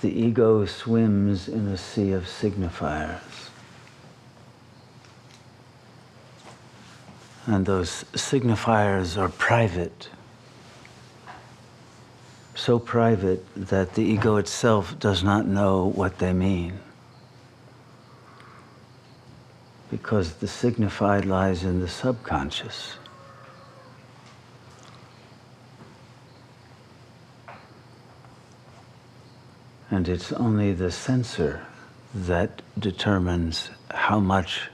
the ego swims in a sea of signifiers. And those signifiers are private. So private that the ego itself does not know what they mean. Because the signified lies in the subconscious. And it's only the sensor that determines how much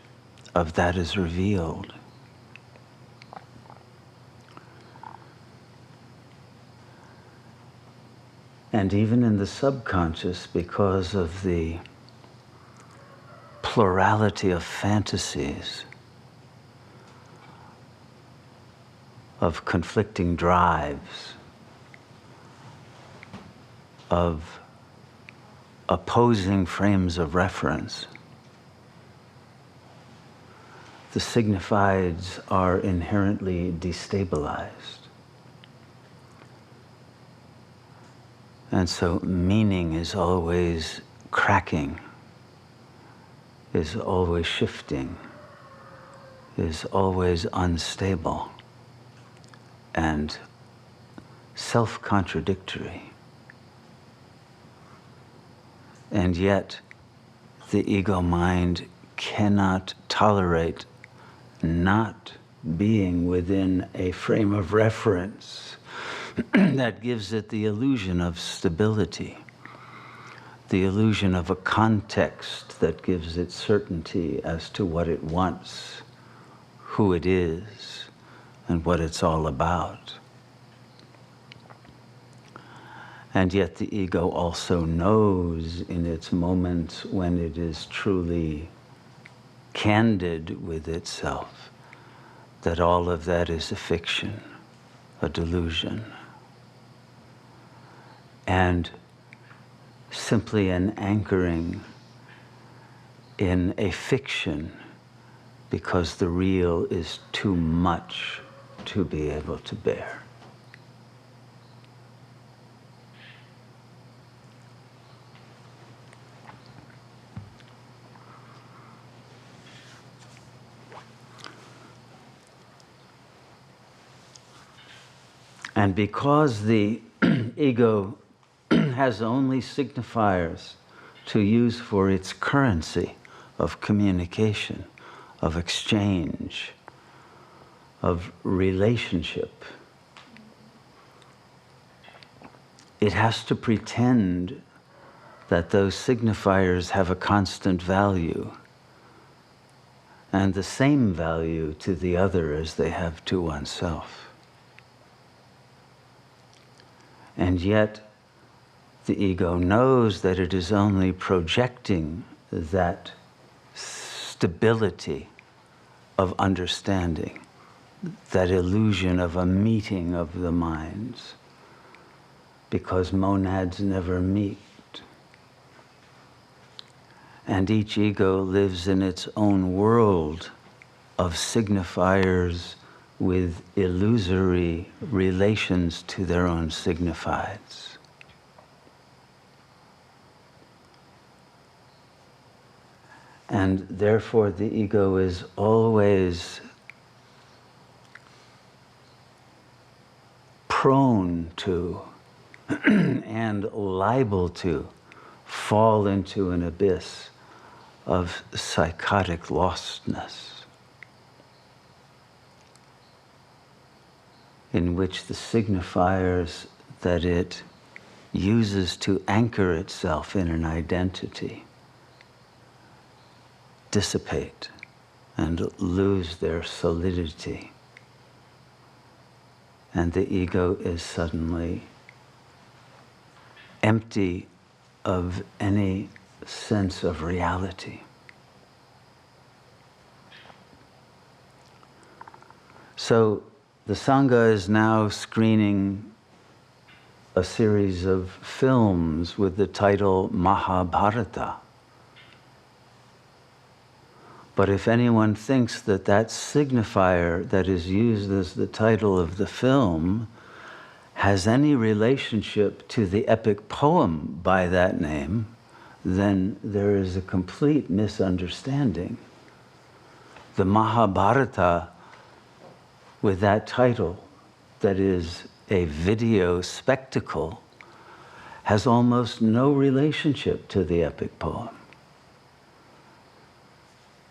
of that is revealed. And even in the subconscious, because of the plurality of fantasies, of conflicting drives, of opposing frames of reference, the signifieds are inherently destabilized. And so meaning is always cracking, is always shifting, is always unstable and self-contradictory. And yet, the ego mind cannot tolerate not being within a frame of reference that gives it the illusion of stability, the illusion of a context that gives it certainty as to what it wants, who it is, and what it's all about. And yet the ego also knows in its moments when it is truly candid with itself that all of that is a fiction, a delusion, and simply an anchoring in a fiction because the real is too much to be able to bear. And because the ego has only signifiers to use for its currency of communication, of exchange, of relationship, it has to pretend that those signifiers have a constant value and the same value to the other as they have to oneself. And yet, the ego knows that it is only projecting that stability of understanding, that illusion of a meeting of the minds, because monads never meet. And each ego lives in its own world of signifiers with illusory relations to their own signifieds. And therefore the ego is always prone to and liable to fall into an abyss of psychotic lostness, in which the signifiers that it uses to anchor itself in an identity dissipate and lose their solidity. And the ego is suddenly empty of any sense of reality. So the Sangha is now screening a series of films with the title Mahabharata. But if anyone thinks that that signifier that is used as the title of the film has any relationship to the epic poem by that name, then there is a complete misunderstanding. The Mahabharata, with that title, that is a video spectacle, has almost no relationship to the epic poem.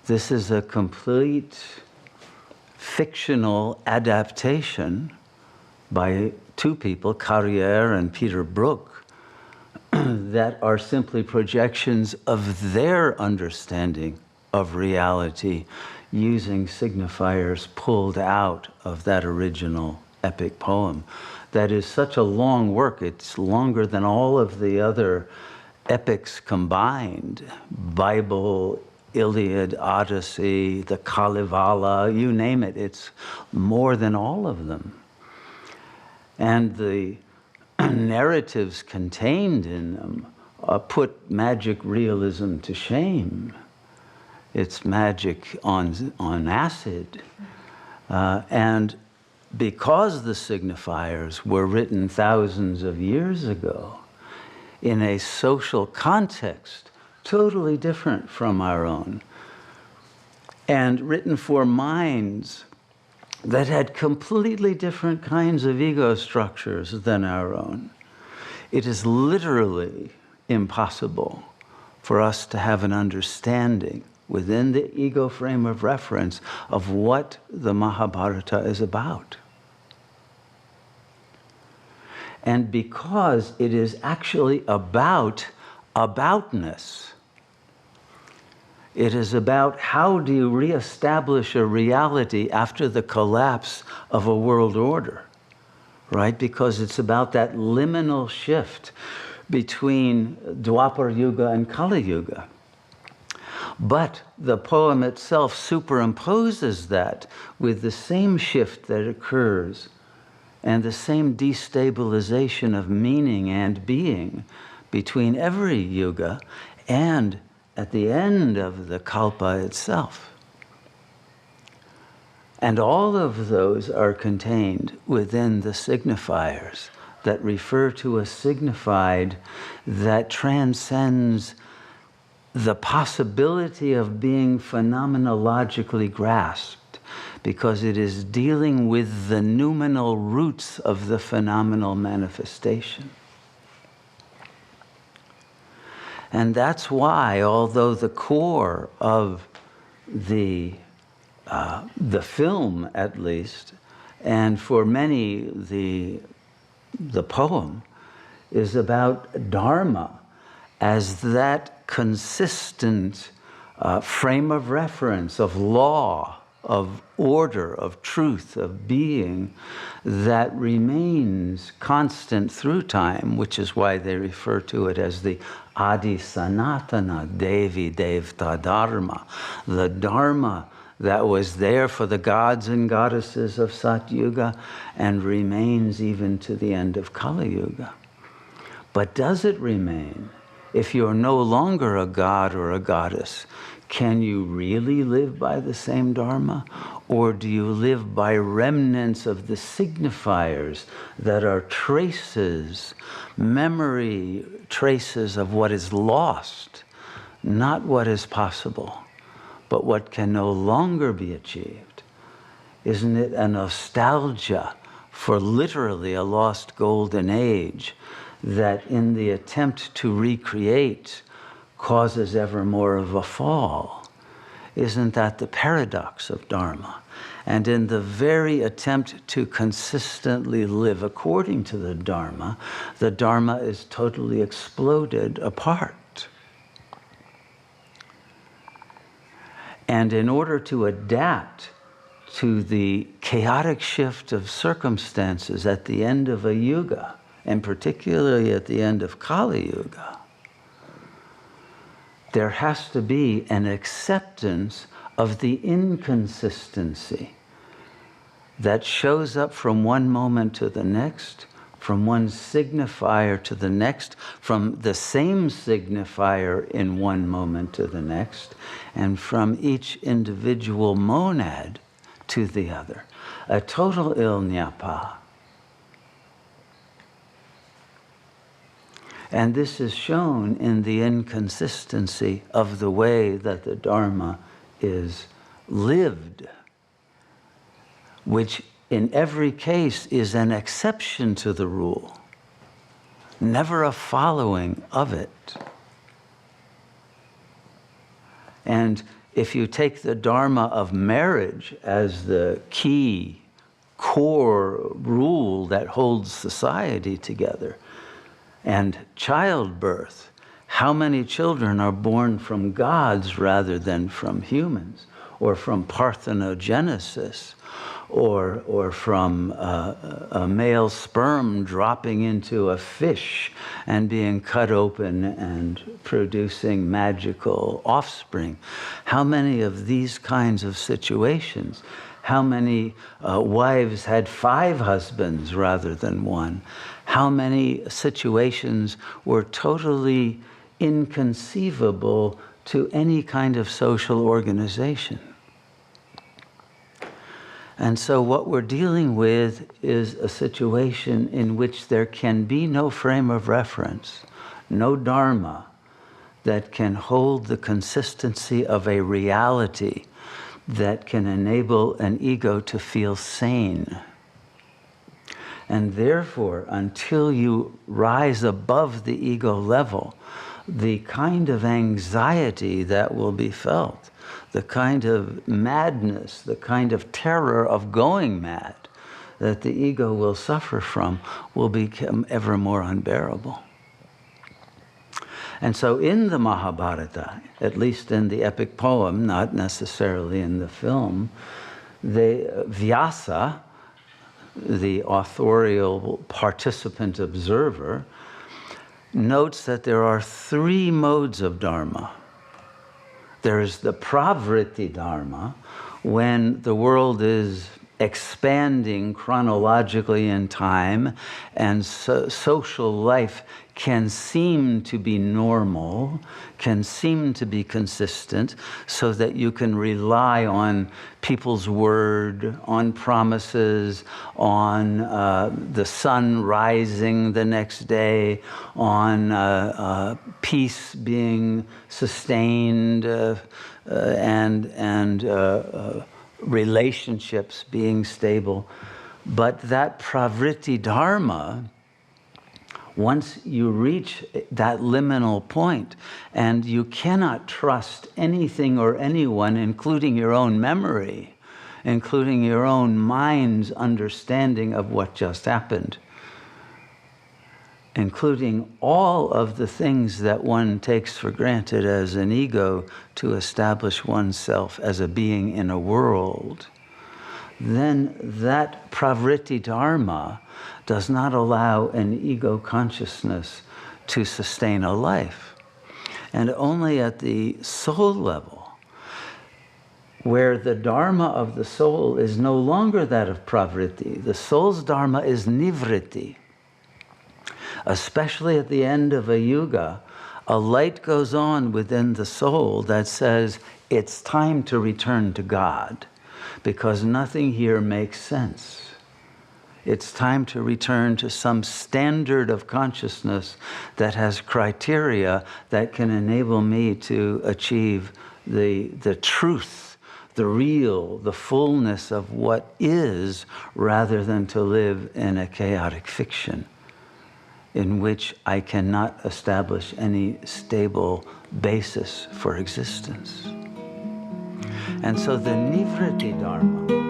This is a complete fictional adaptation by two people, Carrière and Peter Brook, that are simply projections of their understanding of reality using signifiers pulled out of that original epic poem. That is such a long work. It's longer than all of the other epics combined. Bible, Iliad, Odyssey, the Kalevala, you name it. It's more than all of them. And the narratives contained in them put magic realism to shame. It's magic on acid. And because the signifiers were written thousands of years ago in a social context totally different from our own, and written for minds that had completely different kinds of ego structures than our own, it is literally impossible for us to have an understanding within the ego frame of reference of what the Mahabharata is about. And because it is actually about aboutness, it is about how do you reestablish a reality after the collapse of a world order, right? Because it's about that liminal shift between Dwapara Yuga and Kali Yuga. But the poem itself superimposes that with the same shift that occurs and the same destabilization of meaning and being between every yuga and at the end of the kalpa itself. And all of those are contained within the signifiers that refer to a signified that transcends the possibility of being phenomenologically grasped, because it is dealing with the noumenal roots of the phenomenal manifestation. And that's why, although the core of the film, at least, and for many the poem, is about Dharma as that consistent frame of reference of law, of order, of truth, of being that remains constant through time, which is why they refer to it as the Adi Sanatana Devi Devta Dharma, the Dharma that was there for the gods and goddesses of Sat Yuga and remains even to the end of Kali Yuga. But does it remain? If you're no longer a god or a goddess, can you really live by the same Dharma? Or do you live by remnants of the signifiers that are traces, memory traces of what is lost, not what is possible, but what can no longer be achieved? Isn't it a nostalgia for literally a lost golden age that in the attempt to recreate causes ever more of a fall? Isn't that the paradox of Dharma? And in the very attempt to consistently live according to the Dharma is totally exploded apart. And in order to adapt to the chaotic shift of circumstances at the end of a yuga, and particularly at the end of Kali Yuga, there has to be an acceptance of the inconsistency that shows up from one moment to the next, from one signifier to the next, from the same signifier in one moment to the next, and from each individual monad to the other. A total il n'y a pas. And this is shown in the inconsistency of the way that the Dharma is lived, which in every case is an exception to the rule, never a following of it. And if you take the Dharma of marriage as the key, core rule that holds society together, and childbirth, how many children are born from gods rather than from humans, or from parthenogenesis, or from a male sperm dropping into a fish and being cut open and producing magical offspring. How many of these kinds of situations? How many wives had 5 husbands rather than 1? How many situations were totally inconceivable to any kind of social organization? And so what we're dealing with is a situation in which there can be no frame of reference, no Dharma that can hold the consistency of a reality that can enable an ego to feel sane. And therefore, until you rise above the ego level, the kind of anxiety that will be felt, the kind of madness, the kind of terror of going mad that the ego will suffer from will become ever more unbearable. And so in the Mahabharata, at least in the epic poem, not necessarily in the film, Vyasa, the authorial participant observer, notes that there are 3 modes of Dharma. There is the pravritti Dharma, when the world is expanding chronologically in time and social life can seem to be normal, can seem to be consistent, so that you can rely on people's word, on promises, on the sun rising the next day, on peace being sustained, and relationships being stable. But that pravritti Dharma, once you reach that liminal point, and you cannot trust anything or anyone, including your own memory, including your own mind's understanding of what just happened, including all of the things that one takes for granted as an ego to establish oneself as a being in a world, then that pravritti Dharma does not allow an ego consciousness to sustain a life. And only at the soul level, where the Dharma of the soul is no longer that of pravritti, the soul's Dharma is nivritti. Especially at the end of a yuga, a light goes on within the soul that says, it's time to return to God, because nothing here makes sense. It's time to return to some standard of consciousness that has criteria that can enable me to achieve the truth, the real, the fullness of what is, rather than to live in a chaotic fiction in which I cannot establish any stable basis for existence. And so the nivritti Dharma